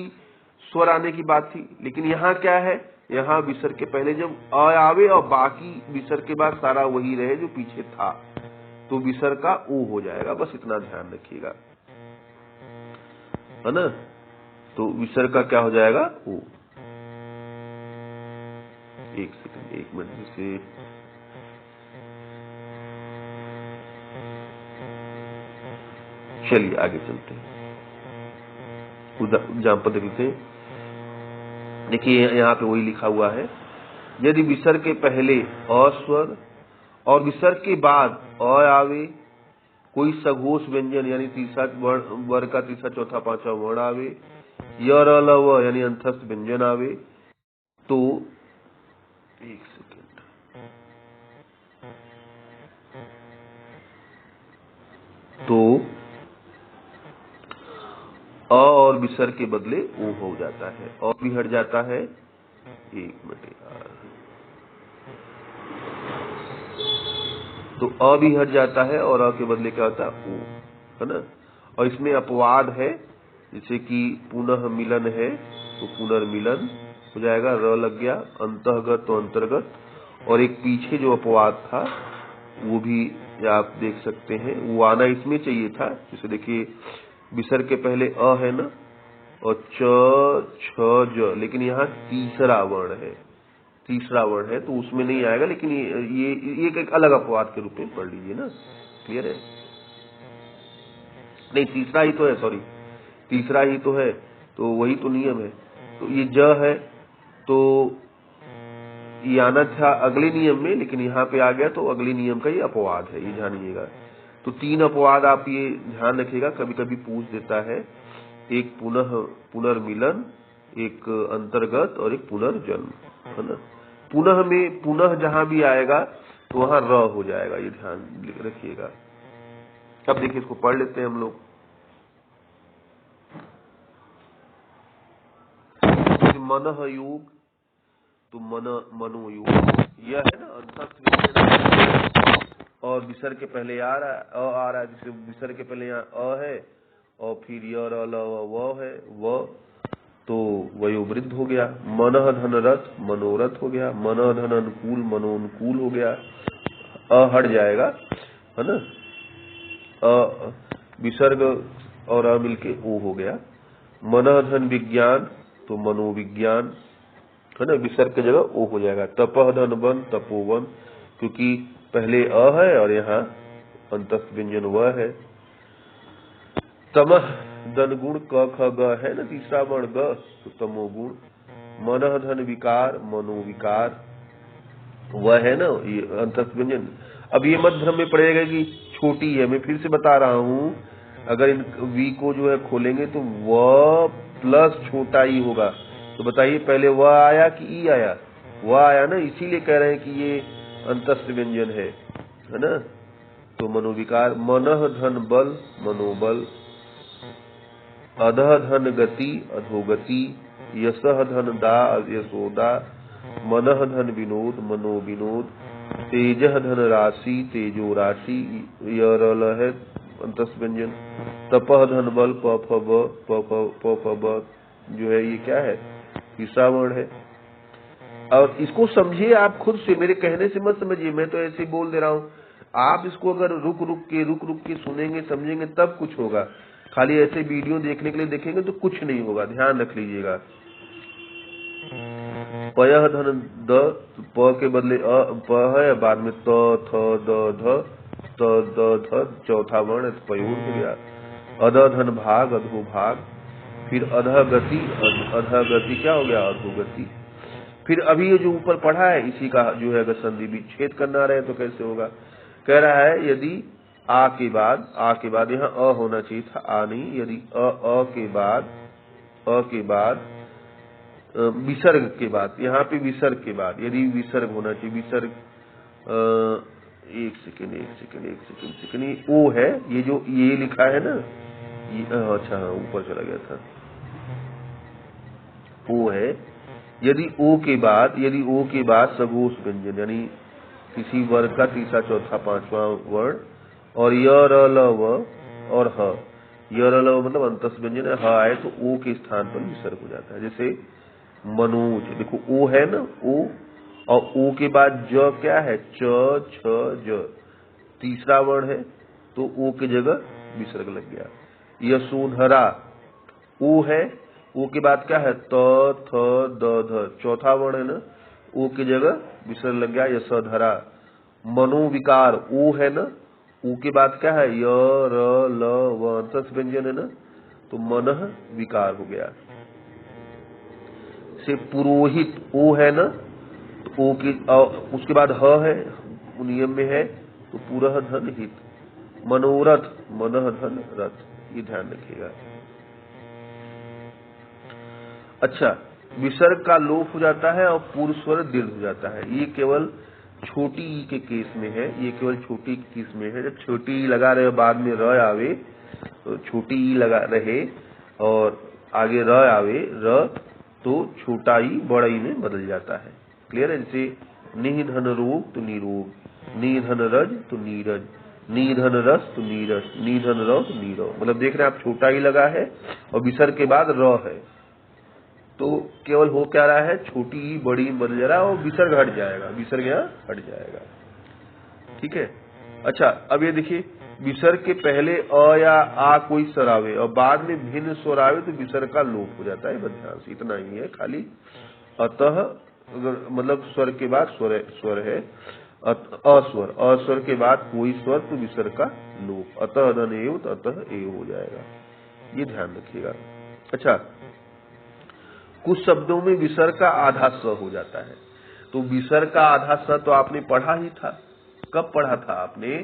स्वर आने की बात थी, लेकिन यहाँ क्या है, यहाँ विसर्ग के पहले जब अ आवे और बाकी विसर्ग के बाद सारा वही रहे जो पीछे था, तो विसर्ग का ओ हो जाएगा। बस इतना ध्यान रखिएगा, है ना। तो विसर्ग का क्या हो जाएगा, ओ। एक सेकंड, एक मिनट से चलिए आगे चलते हैं, एग्जाम्पल देख लेते हैं। देखिए यहाँ पे वही लिखा हुआ है, यदि विसर्ग के पहले अ स्वर और विसर्ग के बाद अ आवे, कोई सघोष व्यंजन यानी तीसरा वर्ग का तीसरा चौथा पांचवा वर्ण आवे, य र ल व यानी अंतस्थ व्यंजन आवे, तो एक सेकेंड, तो अ और विसर्ग के बदले ओ हो जाता है, और भी हट जाता है। एक मिनट यार, तो अ भी हट जाता है और अ के बदले क्या होता है, ओ, है ना। और इसमें अपवाद है, जैसे कि पुनः मिलन है तो पुनर्मिलन हो जाएगा, र लग गया, अंतःगत तो अंतर्गत, और एक पीछे जो अपवाद था वो भी आप देख सकते हैं, वो आना इसमें चाहिए था। जैसे देखिए विसर्ग के पहले अ है ना, और च छ ज, लेकिन यहाँ तीसरा वर्ण है, तो उसमें नहीं आएगा, लेकिन ये एक अलग अपवाद के रूप में पढ़ लीजिए ना, क्लियर है। नहीं, तीसरा ही तो है, सॉरी, तीसरा ही तो है, तो वही तो नियम है। तो ये ज है, तो ये आना था अगले नियम में, लेकिन यहाँ पे आ गया, तो अगले नियम का ये अपवाद है, ये जानिएगा। तो तीन अपवाद आप ये ध्यान रखिएगा, कभी कभी पूछ देता है, एक पुनर्मिलन, एक अंतर्गत और एक पुनर्जन्म, है ना। पुनः में पुनः जहां भी आएगा तो वहां र हो जाएगा, ये ध्यान रखिएगा। अब देखिए इसको पढ़ लेते हैं हम लोग। मनः योग, तो मनोयोग, यह है ना अंतस्थ, और विसर्ग के पहले आ रहा है, जिससे विसर्ग के पहले यहाँ अ है और फिर य र ल व है, व, तो वयोवृद्ध हो गया। मनः धन रथ, मनोरथ हो गया। मनः धन अनुकूल, मनोनुकूल हो गया, अ हट जाएगा, है ना। अ विसर्ग और अ मिलके ओ हो गया। मनः धन विज्ञान, तो मनोविज्ञान, है ना, विसर्ग की जगह ओ हो जाएगा। तपः धन वन, तपोवन, क्योंकि पहले अ है और यहाँ अंतस्थ व्यंजन व है। तमः धन गुण, क ख ग है ना, तीसरा वर्ण ग, तो तमोगुण। मनः धन विकार, मनोविकार, वह है ना, ये अंतस्थ व्यंजन। अब ये मत भ्रम में पड़ेगा कि छोटी है, मैं फिर से बता रहा हूँ, अगर इन वी को जो है खोलेंगे तो व प्लस छोटा ही होगा। तो बताइए पहले व आया कि ई आया, व आया ना, इसीलिए कह रहे हैं कि ये अंतस्थ व्यंजन है ना। तो मनोविकार। मनः धन बल, मनोबल। अधः धन गति, अधोगति। यशः धन दा, यशोदा। मनः धन विनोद, मनोविनोद। तेजः धन राशि, तेजो राशि, य र ल है अंतस्थ व्यंजन। तपः धन बल, प फ ब, प फ ब जो है ये क्या है, तीसरा वर्ण है। और इसको समझिए आप खुद से, मेरे कहने से मत समझिए, मैं तो ऐसे ही बोल दे रहा हूँ। आप इसको अगर रुक रुक के सुनेंगे, समझेंगे, तब कुछ होगा। खाली ऐसे वीडियो देखने के लिए देखेंगे तो कुछ नहीं होगा, ध्यान रख लीजिएगा। पयः धन द, प के बदले अ प है, बाद में त थ द ध, त द ध चौथा वर्ण, पयोर हो गया। अध धन भाग, अधो भाग। फिर अधः गति, अधः गति क्या हो गया, अधोगति। फिर अभी ये जो ऊपर पढ़ा है, इसी का जो है अगर संधि विच्छेद करना रहे तो कैसे होगा। कह रहा है यदि आ के बाद यहाँ अ होना चाहिए था, आ नहीं, यदि अ के बाद विसर्ग के बाद, यहाँ पे विसर्ग के बाद यदि विसर्ग होना चाहिए, विसर्ग एक सेकेंड ये ओ है, ये जो ये लिखा है ना, ये अच्छा हाँ ऊपर चला गया था, ओ है, यदि ओ के बाद सघोष व्यंजन यानी किसी वर्ग का तीसरा चौथा पांचवा वर्ण और य र ल व और ह, य र ल व मतलब अंतस व्यंजन है, ह आए तो ओ के स्थान पर विसर्ग हो जाता है। जैसे मनोज, देखो ओ है ना, ओ, और ओ के बाद ज क्या है, च छ ज, तीसरा वर्ण है तो ओ की जगह विसर्ग लग गया। यशोधरा, ओ है, ओ के बाद क्या है, त थ द ध, चौथा वर्ण है ना, ओ की जगह विसर्ग लग गया, यशोधरा। मनोविकार, ओ है ना, ओ के बाद क्या है, य र ल व अंतस व्यंजन है ना, तो मनः विकार हो गया। से पुरोहित, ओ है ना, तो ओ की उसके बाद ह है, नियम में है तो पुरह धन हित। मनोरथ, मनः धन रथ, ये ध्यान रखिएगा। अच्छा, विसर्ग का लोप हो जाता है और पूर्व स्वर दीर्घ हो जाता है, ये केवल छोटी ई के केस में है, ये केवल छोटी केस में है। जब छोटी ई लगा रहे बाद में र आवे, तो छोटी ई लगा रहे और आगे र आवे, र तो छोटा ई बड़ा ई में बदल जाता है। क्लियर है? जैसे निधन रोग तो निरोग, निधन रज तो नीरज, निधन रस तो नीरस, निधन रव तो नीरव। मतलब देख रहे हैं आप, छोटा ई लगा है और विसर्ग के बाद र है, तो केवल हो क्या रहा है, छोटी ई बड़ी ई बदल जा रहा है और विसर्ग हट जाएगा, विसर्ग यहाँ हट जाएगा। ठीक है। अच्छा, अब ये देखिए, विसर्ग के पहले अ या आ कोई स्वर आवे और बाद में भिन्न स्वर आवे तो विसर्ग का लोप हो जाता है। ध्यान से इतना ही है खाली। अतः मतलब स्वर के बाद स्वर है, अस्वर के बाद कोई स्वर तो विसर्ग का लोप, अतः अदन एव तो अतः एव हो जाएगा, ये ध्यान रखिएगा। अच्छा, कुछ शब्दों में विसर्ग का आधा स हो जाता है, तो विसर्ग का आधा स तो आपने पढ़ा ही था। कब पढ़ा था आपने?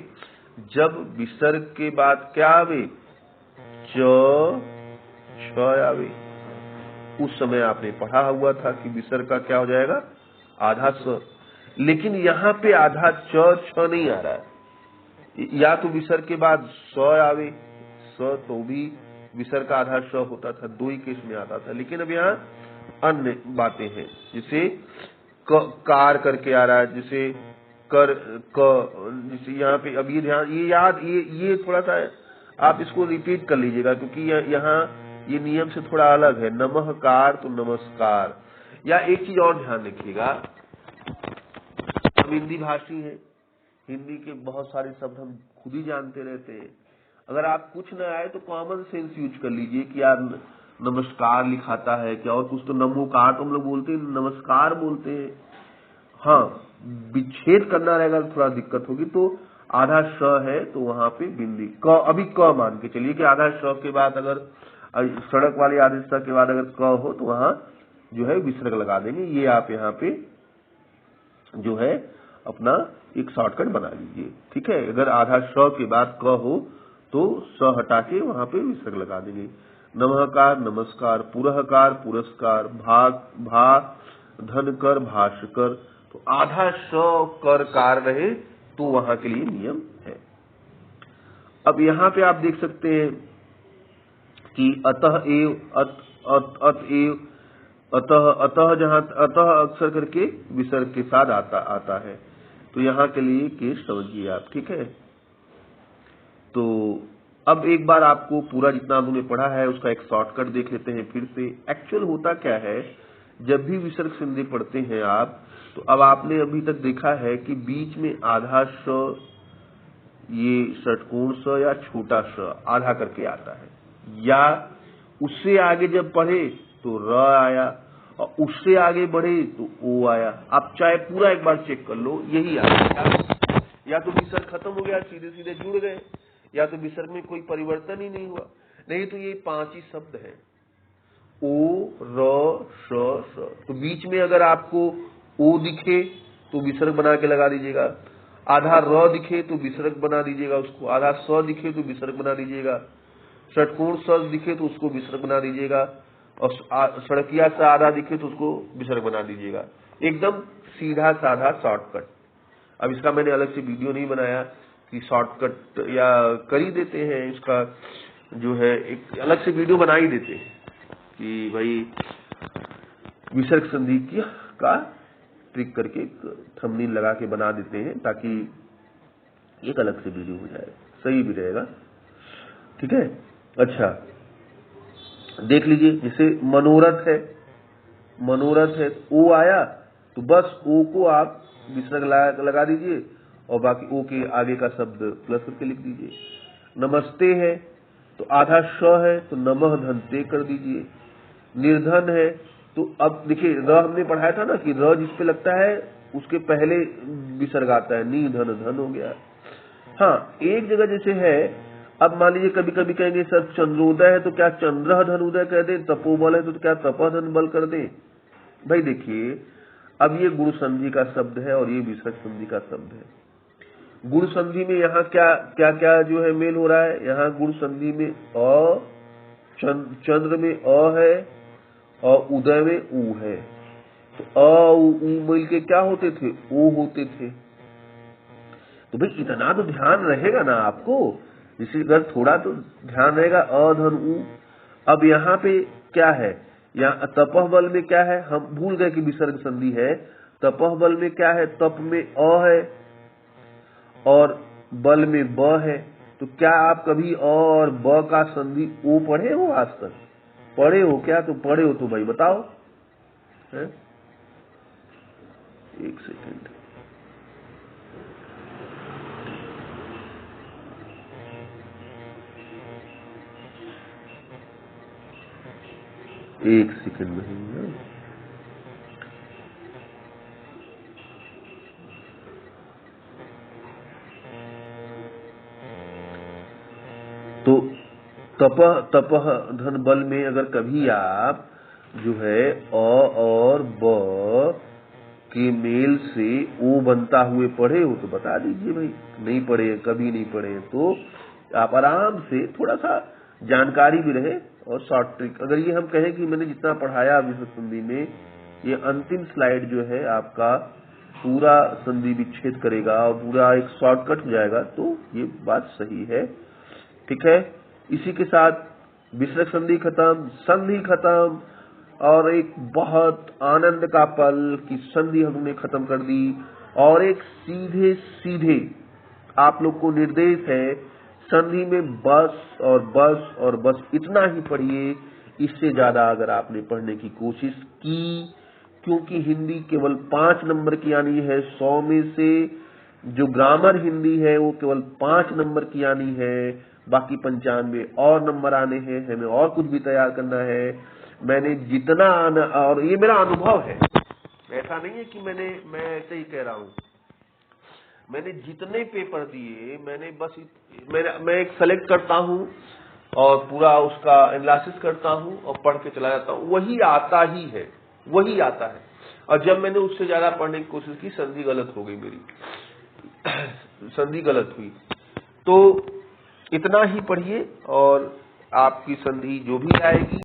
जब विसर्ग के बाद क्या आवे, च छ आवे, उस समय आपने पढ़ा हुआ था कि विसर्ग का क्या हो जाएगा, आधा स। लेकिन यहाँ पे आधा च छ नहीं आ रहा है, या तो विसर्ग के बाद स आवे, स तो भी विसर्ग का आधा स होता था, दो ही केस में आता था। लेकिन अब यहाँ अन्य बातें हैं, जैसे कार करके आ रहा है, जैसे कर क, जैसे यहाँ पे अब ये ध्यान, ये याद, ये थोड़ा सा आप इसको रिपीट कर लीजिएगा, क्योंकि यहाँ ये नियम से थोड़ा अलग है। नमस्कार तो नमस्कार। या एक चीज और ध्यान रखिएगा, हम हिंदी भाषी हैं, हिंदी के बहुत सारे शब्द हम खुद ही जानते रहते हैं। अगर आप कुछ न आए तो कॉमन सेंस यूज कर लीजिए कि यार नमस्कार लिखाता है क्या, और कुछ तो नमोकार तो हम लोग बोलते हैं, नमस्कार बोलते हैं। हाँ, विच्छेद करना रहेगा तो थोड़ा दिक्कत होगी, तो आधा श है तो वहां पे बिंदी क, अभी क मान के चलिए कि आधा श के बाद अगर सड़क वाले आधे श के बाद अगर क हो तो वहां जो है विसर्ग लगा देंगे। ये आप यहाँ पे जो है अपना एक शॉर्टकट बना लीजिए। ठीक है, अगर आधा श के बाद क हो तो स हटा के वहां पे विसर्ग लगा देंगे। नमःकार नमस्कार, पुरहकार पुरस्कार, भा धनकर भाष्कर, तो आधा श कर कार रहे तो वहां के लिए नियम है। अब यहाँ पे आप देख सकते हैं कि अतः एव, अत एव, अतः जहां अतः अक्सर करके विसर्ग के साथ आता है, तो यहाँ के लिए केस समझिए आप। ठीक है, तो अब एक बार आपको पूरा जितना हमने पढ़ा है उसका एक शॉर्टकट देख लेते हैं फिर से। एक्चुअल होता क्या है, जब भी विसर्ग संधि पढ़ते हैं आप, तो अब आपने अभी तक देखा है कि बीच में आधा स, ये षटकोण स या छोटा स आधा करके आता है, या उससे आगे जब पढ़े तो र आया और उससे आगे बढ़े तो ओ आया। आप चाहे पूरा एक बार चेक कर लो, यही आया। या तो विसर्ग खत्म हो गया, सीधे सीधे जुड़ गए, या तो विसर्ग में कोई परिवर्तन ही नहीं हुआ, नहीं तो ये 5 ही शब्द हैं, ओ र स स। तो बीच में अगर आपको ओ दिखे तो विसर्ग बना के लगा दीजिएगा, आधा र दिखे तो विसर्ग बना दीजिएगा उसको, आधा स दिखे तो विसर्ग बना दीजिएगा, षटकोण स दिखे तो उसको विसर्ग बना दीजिएगा, और सड़किया से आधा दिखे तो उसको विसर्ग बना दीजिएगा। एकदम सीधा साधा शॉर्टकट। अब इसका मैंने अलग से वीडियो नहीं बनाया कि शॉर्टकट या कर ही देते हैं, इसका जो है एक अलग से वीडियो बना ही देते हैं कि भाई विसर्ग संधि का ट्रिक करके थंबनेल लगा के बना देते हैं, ताकि एक अलग से वीडियो हो जाए, सही भी रहेगा। ठीक है, अच्छा देख लीजिए, जैसे मनोरथ है, मनोरथ है, ओ आया तो बस ओ को आप विसर्ग लगा दीजिए और बाकी ओ के आगे का शब्द प्लस करके लिख दीजिए। नमस्ते है तो आधा श है तो नमः धनते कर दीजिए। निर्धन है तो अब देखिए र हमने पढ़ाया था ना कि र जिस पे लगता है उसके पहले विसर्ग आता है, नी धन धन हो गया। हाँ, एक जगह जैसे है, अब मान लीजिए कभी कभी कहेंगे सर चंद्रोदय है तो क्या चंद्र धन उदय कर दे, तपोबल है तो क्या तप धन बल कर दे। भाई देखिए, अब ये गुण संधि का शब्द है और ये विसर्ग संधि का शब्द है। गुण संधि में यहाँ क्या क्या क्या जो है मेल हो रहा है, यहाँ गुण संधि में अ, चंद्र में अ है और उदय में उ है, तो अ उ मिल के क्या होते थे, ओ होते थे। तो भाई इतना तो ध्यान रहेगा ना आपको, इसी अगर थोड़ा तो ध्यान रहेगा, अ धन उ। अब यहाँ पे क्या है, यहाँ तपह बल में क्या है, हम भूल गए कि विसर्ग संधि है। तपह बल में क्या है, तप में अ है और बल में ब है, तो क्या आप कभी अ और ब का संधि ओ पढ़े हो आज तक? पढ़े हो क्या? तो पढ़े हो तो भाई बताओ है? एक सेकेंड, एक सेकेंड नहीं, तो तपह धन बल में अगर कभी आप जो है अ और ब के मेल से ओ बनता हुए पढ़े हो तो बता दीजिए भाई। नहीं पढ़े, कभी नहीं पढ़े तो आप आराम से, थोड़ा सा जानकारी भी रहे और शॉर्ट ट्रिक। अगर ये हम कहें कि मैंने जितना पढ़ाया विसर्ग संधि में, ये अंतिम स्लाइड जो है आपका पूरा संधि विच्छेद करेगा और पूरा एक शॉर्टकट हो जाएगा, तो ये बात सही है। ठीक है, इसी के साथ विसर्ग संधि खत्म, संधि खत्म, और एक बहुत आनंद का पल की संधि हमने खत्म कर दी। और एक सीधे सीधे आप लोग को निर्देश है, संधि में बस और बस और बस इतना ही पढ़िए, इससे ज्यादा अगर आपने पढ़ने की कोशिश की, क्योंकि हिंदी केवल 5 नंबर की आनी है 100 में से। जो ग्रामर हिंदी है वो केवल 5 नंबर की आनी है, बाकी 95 और नंबर आने हैं, हमें और कुछ भी तैयार करना है। मैंने जितना आना, और ये मेरा अनुभव है, ऐसा नहीं है कि मैं ऐसे ही कह रहा हूँ, मैंने जितने पेपर दिए, मैंने बस मैं एक सेलेक्ट करता हूँ और पूरा उसका एनालिसिस करता हूँ और पढ़ के चला जाता हूँ, वही आता ही है, वही आता है। और जब मैंने उससे ज्यादा पढ़ने की कोशिश की, संधि गलत हो गई मेरी, संधि गलत हुई। तो इतना ही पढ़िए और आपकी संधि जो भी आएगी